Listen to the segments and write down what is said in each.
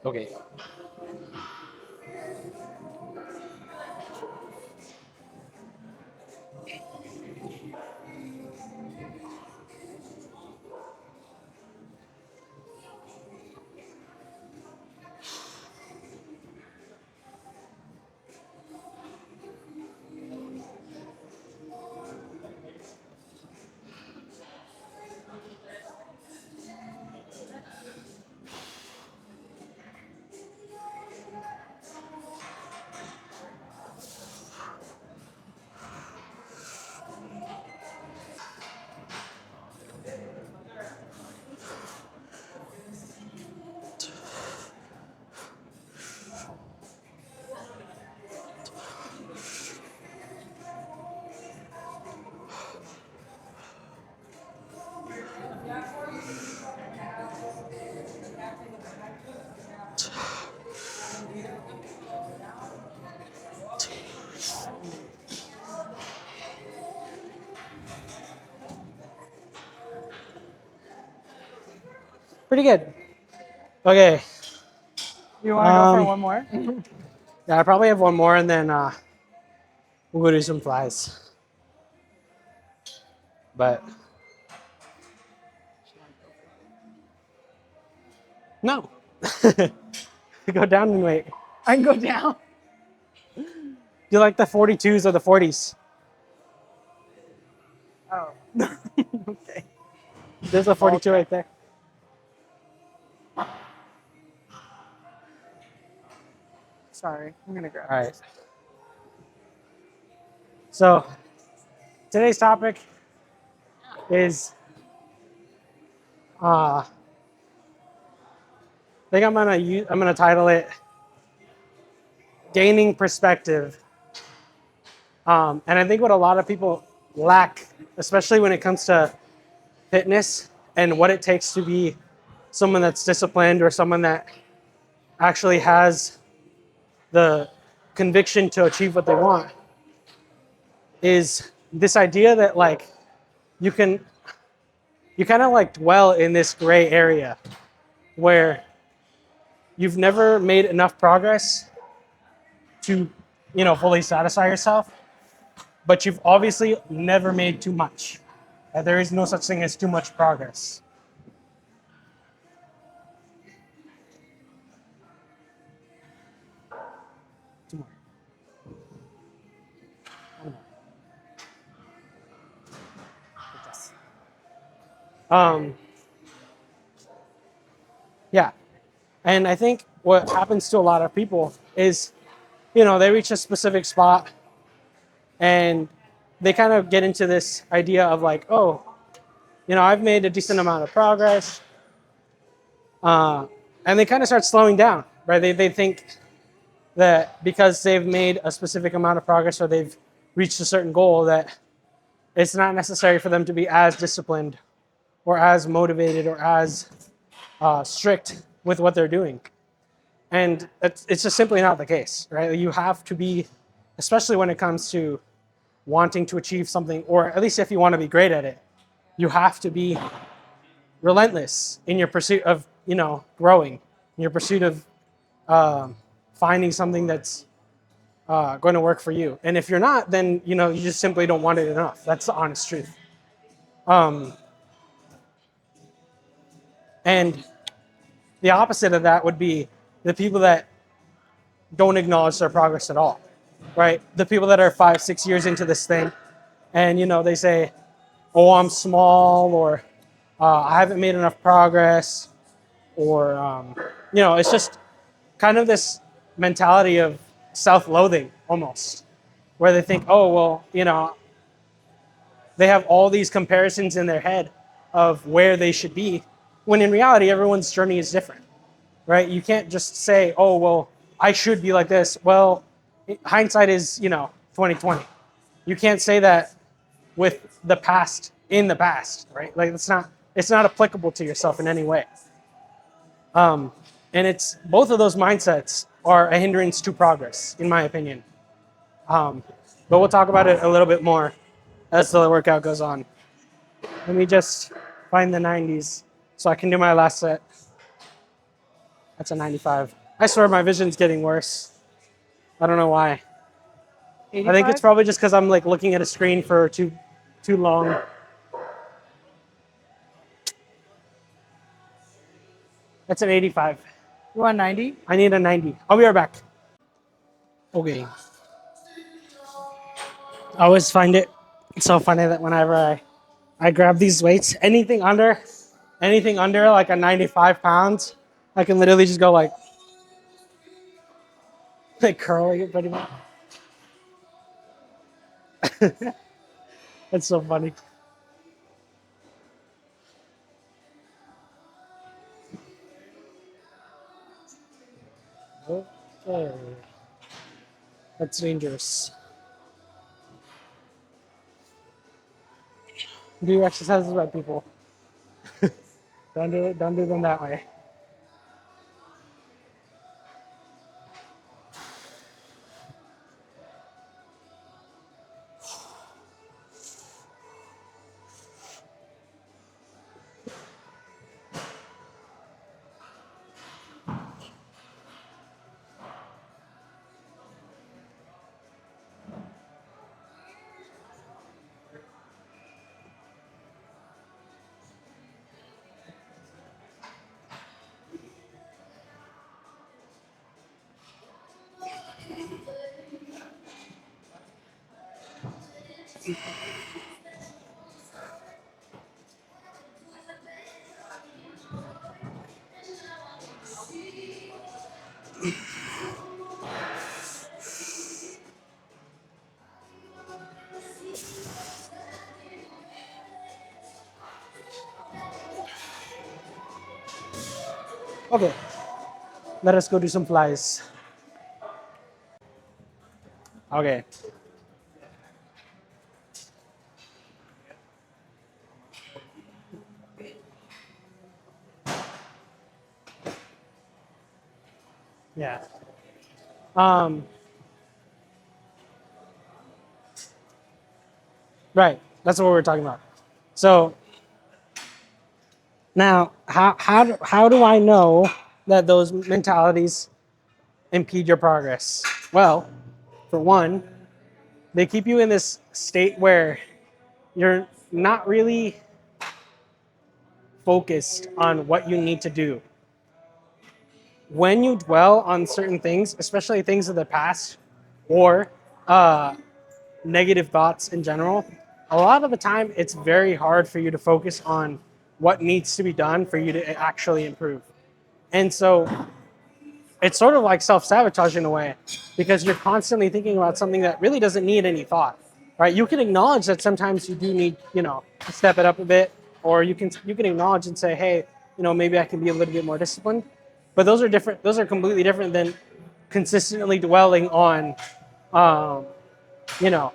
Okay. Pretty good. Okay. You want to go for one more? Yeah, I probably have one more, and then we'll go do some flies. But no. Go down and wait. I can go down. Do you like the 42s or the 40s? Oh. Okay. There's a 42 right there. Sorry, I'm gonna grab All right. this. So today's topic is I think I'm gonna title it "Gaining Perspective." And I think what a lot of people lack, especially when it comes to fitness and what it takes to be someone that's disciplined or someone that actually has the conviction to achieve what they want, is this idea that like you kind of like dwell in this gray area where you've never made enough progress to, fully satisfy yourself, but you've obviously never made too much. There is no such thing as too much progress. Two more. One more. Like this. Yeah. And I think what happens to a lot of people is, they reach a specific spot and they kind of get into this idea of like, oh, I've made a decent amount of progress. And they kind of start slowing down, right? They think that because they've made a specific amount of progress or they've reached a certain goal, that it's not necessary for them to be as disciplined or as motivated or as strict with what they're doing. And it's just simply not the case, right? You have to be, especially when it comes to wanting to achieve something, or at least if you want to be great at it, you have to be relentless in your pursuit of, growing, in your pursuit of finding something that's going to work for you. And if you're not, then, you just simply don't want it enough. That's the honest truth. And the opposite of that would be the people that don't acknowledge their progress at all, right? The people that are 5-6 years into this thing and, they say, oh, I'm small, or I haven't made enough progress, or, it's just kind of this mentality of self-loathing almost, where they think, oh, well, they have all these comparisons in their head of where they should be, when in reality, everyone's journey is different, right? You can't just say, oh, well, I should be like this. Well, hindsight is, 2020. You can't say that with the past in the past, right? Like it's not applicable to yourself in any way. And it's both of those mindsets are a hindrance to progress, in my opinion. But we'll talk about it a little bit more as the workout goes on. Let me just find the 90s so I can do my last set. That's a 95. I swear my vision's getting worse. I don't know why. 85? I think it's probably just because I'm like looking at a screen for too long. That's an 85. You want 90? I need a 90. I'll be right back. Okay. I always find it so funny that whenever I grab these weights, anything under like a 95 pounds, I can literally just go like curling it pretty much. That's so funny. Okay. That's dangerous. Do your exercises right, people. Don't do them that way. Okay. Let us go do some flies. Okay. Yeah. Um, right. That's what we're talking about. So now, how do I know that those mentalities impede your progress? Well, for one, they keep you in this state where you're not really focused on what you need to do. When you dwell on certain things, especially things of the past or negative thoughts in general, a lot of the time it's very hard for you to focus on what needs to be done for you to actually improve. And so it's sort of like self-sabotage in a way because you're constantly thinking about something that really doesn't need any thought, right? You can acknowledge that sometimes you do need, to step it up a bit, or you can acknowledge and say, hey, maybe I can be a little bit more disciplined. But those are different. Those are completely different than consistently dwelling on, um, you know,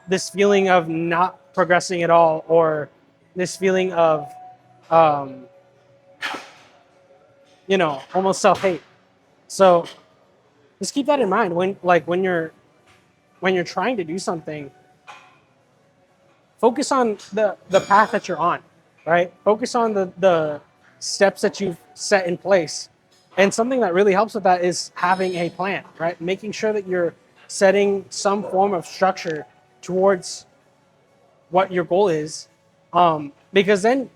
this feeling of not progressing at all, or this feeling of, um, almost self-hate. So just keep that in mind when you're trying to do something. Focus on the path that you're on, right? Focus on the steps that you've set in place. And something that really helps with that is having a plan, right? Making sure that you're setting some form of structure towards what your goal is. Because then,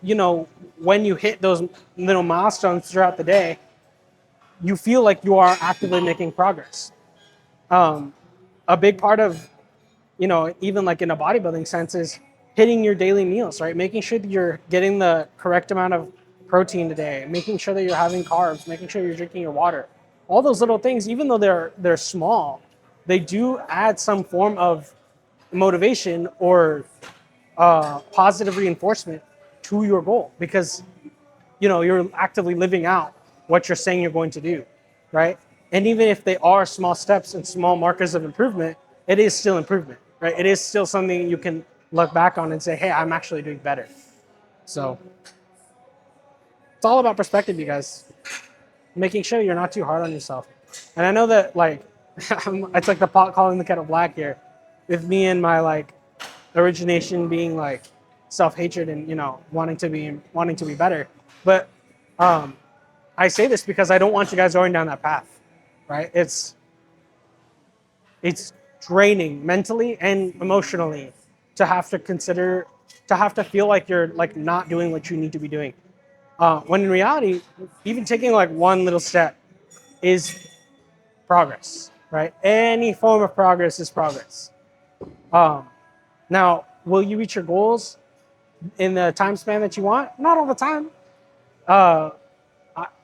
when you hit those little milestones throughout the day, you feel like you are actively making progress. A big part of, even like in a bodybuilding sense, is hitting your daily meals, right? Making sure that you're getting the correct amount of protein today, making sure that you're having carbs, making sure you're drinking your water. All those little things, even though they're small, they do add some form of motivation or positive reinforcement to your goal, because you're actively living out what you're saying you're going to do, right? And even if they are small steps and small markers of improvement, it is still improvement, right? It is still something you can look back on and say, hey, I'm actually doing better. So it's all about perspective, you guys. Making sure you're not too hard on yourself. And I know that it's like the pot calling the kettle black here, with me and my origination being self-hatred and wanting to be better. But I say this because I don't want you guys going down that path, right? It's draining mentally and emotionally to have to consider, to have to feel like you're like not doing what you need to be doing. When in reality, even taking like one little step is progress, right? Any form of progress is progress. Um, Now, will you reach your goals in the time span that you want? Not all the time. Uh,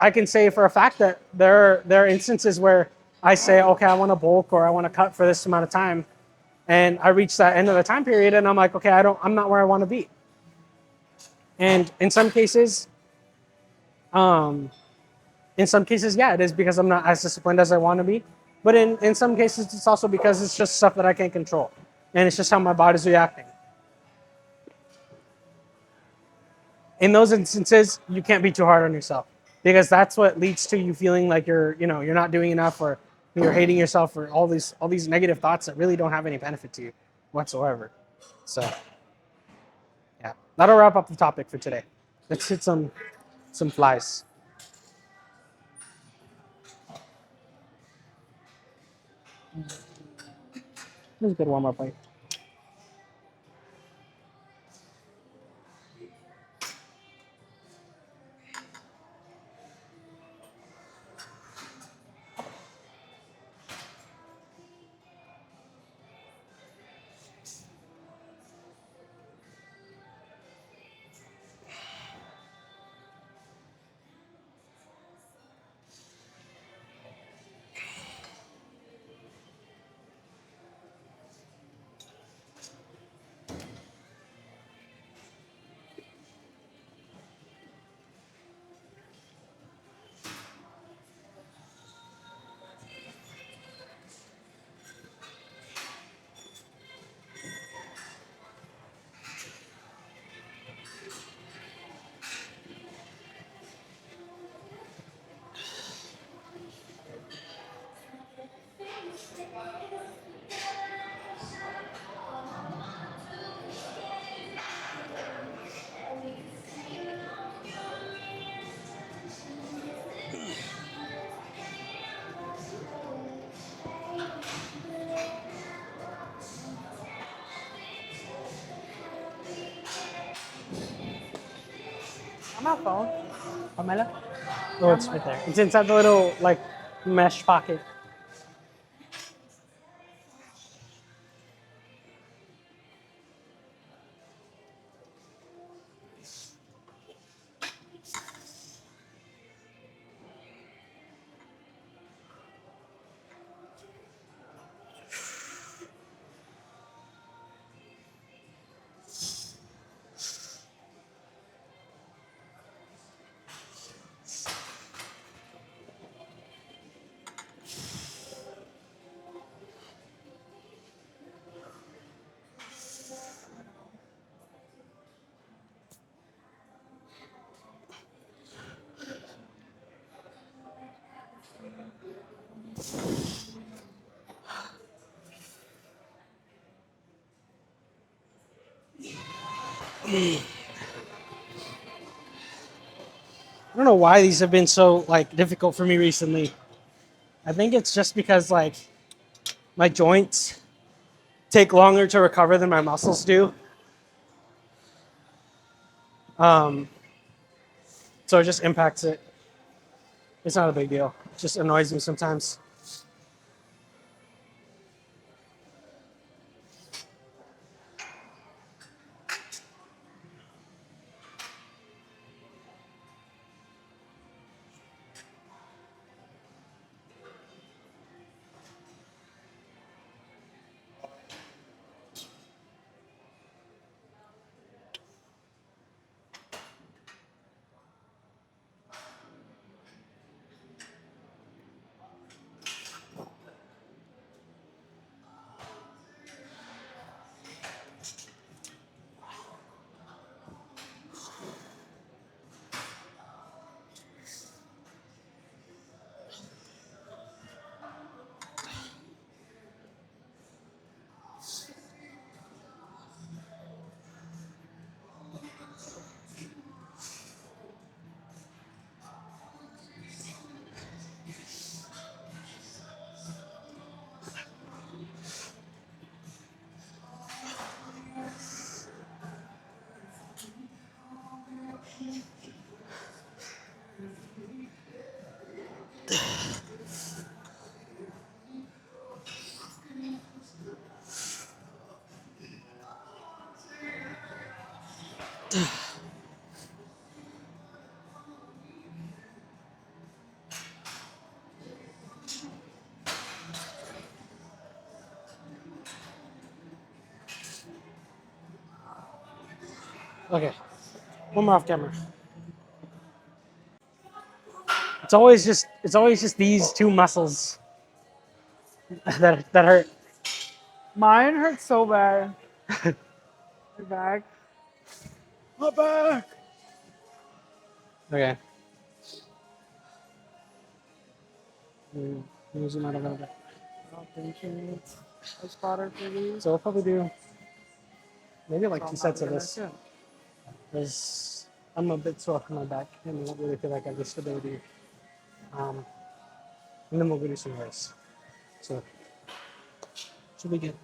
I can say for a fact that there are instances where I say, okay, I want to bulk or I want to cut for this amount of time, and I reach that end of the time period, and I'm like, okay, I'm not where I want to be. And um, in some cases, yeah, it is because I'm not as disciplined as I want to be. But in some cases, it's also because it's just stuff that I can't control, and it's just how my body's reacting. In those instances, you can't be too hard on yourself because that's what leads to you feeling like you're not doing enough, or you're hating yourself, or all these negative thoughts that really don't have any benefit to you whatsoever. So yeah, that'll wrap up the topic for today. Let's hit some flies. That was a good warm up play. I'm not phone. Pamela? Oh, it's right there. It's inside the little like mesh pocket. I don't know why these have been so like difficult for me recently. I think it's just because like my joints take longer to recover than my muscles do. Um, so it just impacts it. It's not a big deal. It just annoys me sometimes. Okay, one more off camera. It's always just these two muscles that hurt. Mine hurts so bad. My back. My back. Okay. Let me zoom out a little bit. I don't think you need a spotter for these. So we'll probably do maybe like So two I'm sets not of gonna this. do. Because I'm a bit sore from my back and I don't really feel like I have the stability. Um, and then we'll go do some race. So should be good.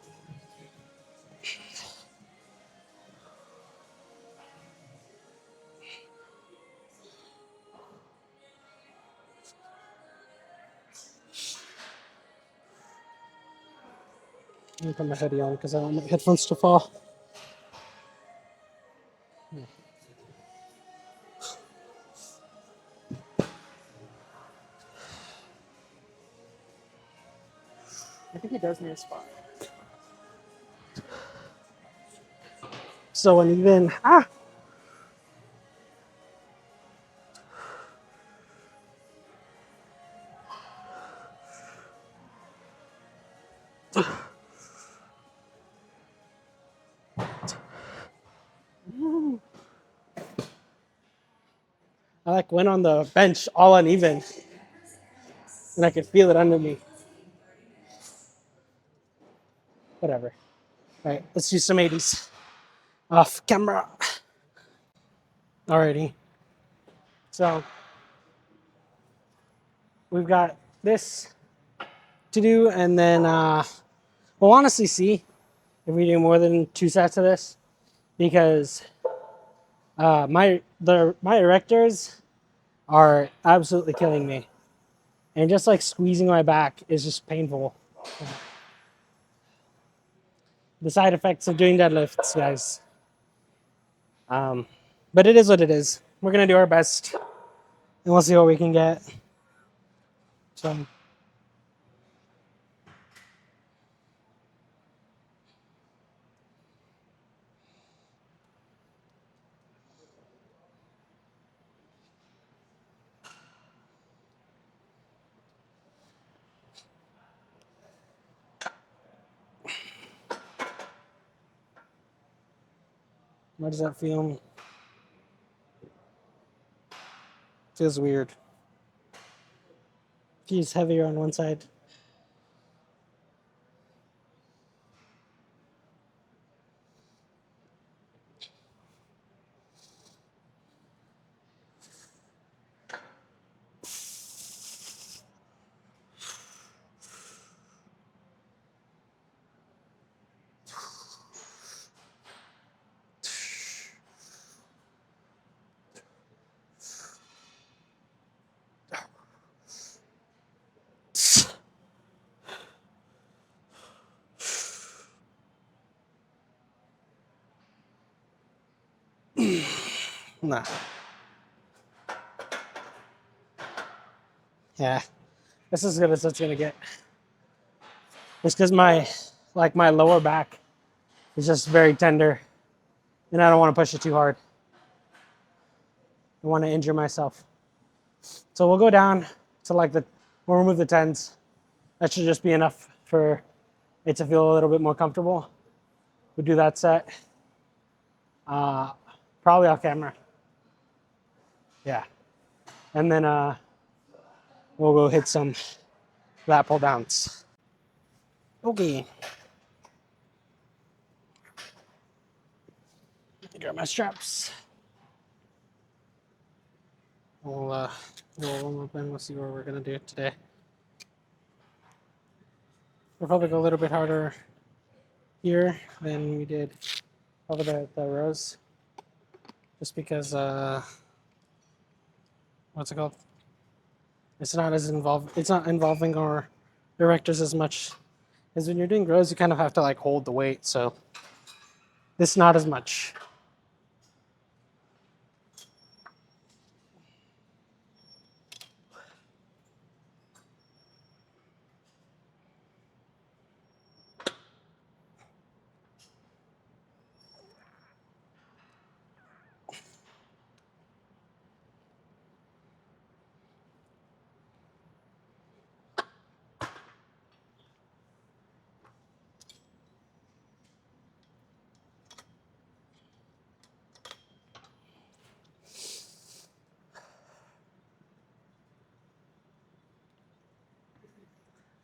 Let me put my hoodie on because I don't want my headphones to fall. I think he does need a spotter. So uneven. I like went on the bench all uneven and I could feel it under me. Whatever. All right, let's do some 80s off camera. Alrighty. So we've got this to do, and then we'll honestly see if we do more than two sets of this because my erectors are absolutely killing me, and just like squeezing my back is just painful. The side effects of doing deadlifts, guys. But it is what it is. We're gonna do our best, and we'll see what we can get. So. How does that feel? Feels weird. Feels heavier on one side. Nah. Yeah. This is as good as it's gonna get. It's because my lower back is just very tender, and I don't want to push it too hard. I want to injure myself. So we'll go down to we'll remove the tens. That should just be enough for it to feel a little bit more comfortable. We'll do that set. Probably off camera. Yeah. And then we'll go hit some lat pull downs. Okay. Grab my straps. We'll warm up and we'll see what we're gonna do today. We'll probably go a little bit harder here than we did over the rows, just because what's it called? It's not involving our erectors as much as when you're doing rows. You kind of have to like hold the weight, so this not as much.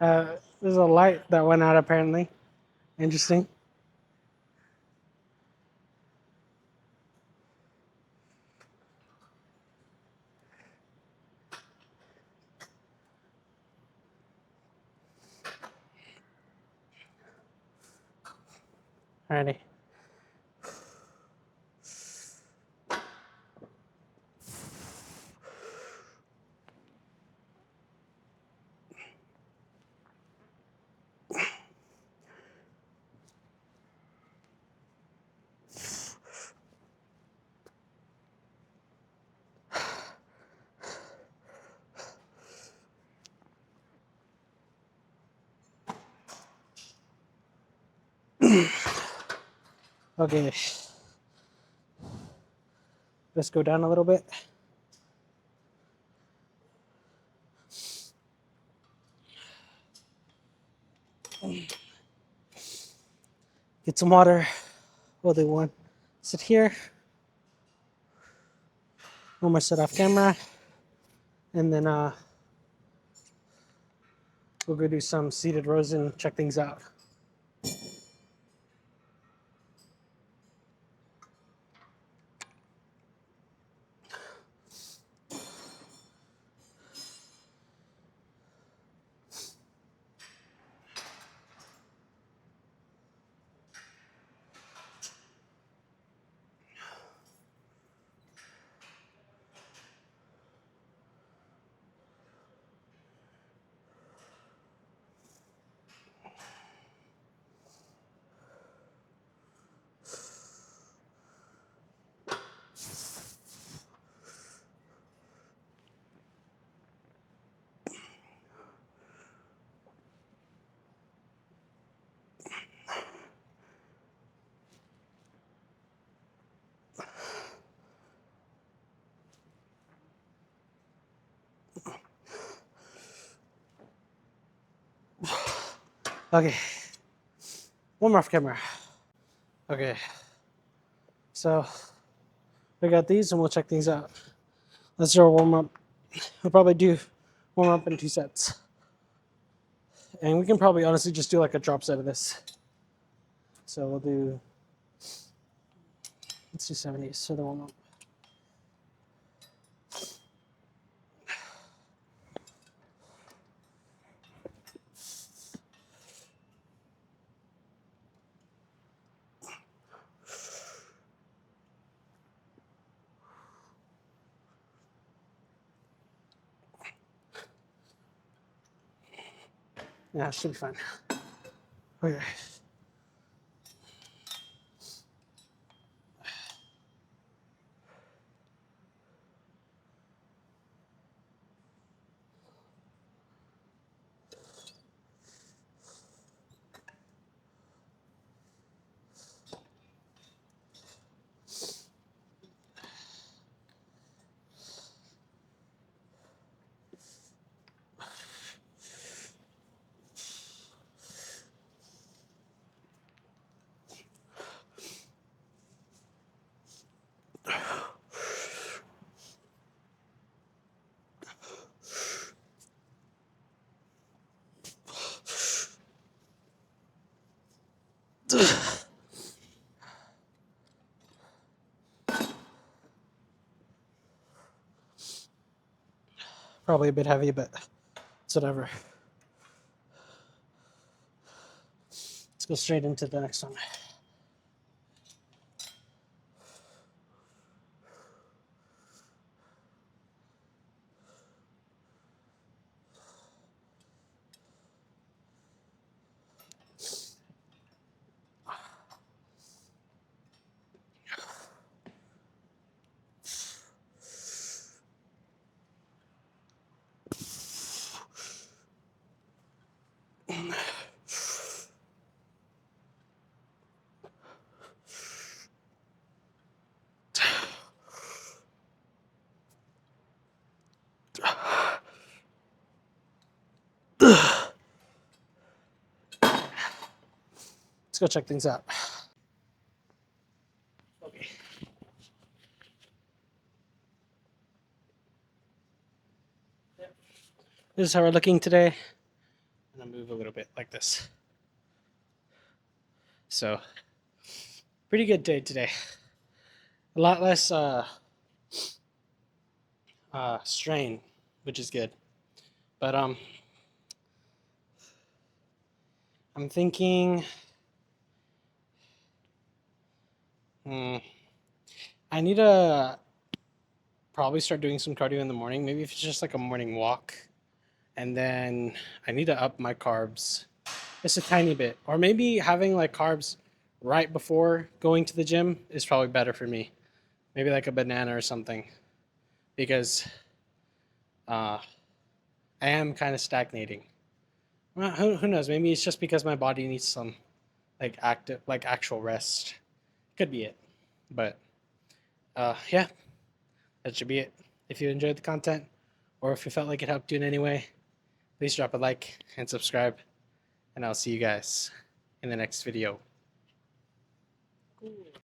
There's a light that went out apparently. Interesting. Alrighty. Okay. Let's go down a little bit. Get some water. We'll do one. Sit here. One more set off camera. And then we'll go do some seated rows and check things out. Okay. One more off camera. Okay. So we got these and we'll check things out. Let's do a warm up. We'll probably do warm up in 2 sets. And we can probably honestly just do like a drop set of this. So we'll do, let's do 70s for the warm up. Yeah, it should be fine. Okay. Probably a bit heavy, but it's whatever. Let's go straight into the next one. Let's go check things out. Okay. This is how we're looking today. and I move a little bit like this. So, pretty good day today. A lot less strain, which is good. But I'm thinking, I need to probably start doing some cardio in the morning. Maybe if it's just like a morning walk, and then I need to up my carbs just a tiny bit, or maybe having like carbs right before going to the gym is probably better for me. Maybe like a banana or something, because uh, I am kind of stagnating. Well, who knows? Maybe it's just because my body needs some like active, like actual rest. Could be it. But yeah, that should be it. If you enjoyed the content, or if you felt like it helped you in any way, please drop a like and subscribe. And I'll see you guys in the next video. Cool.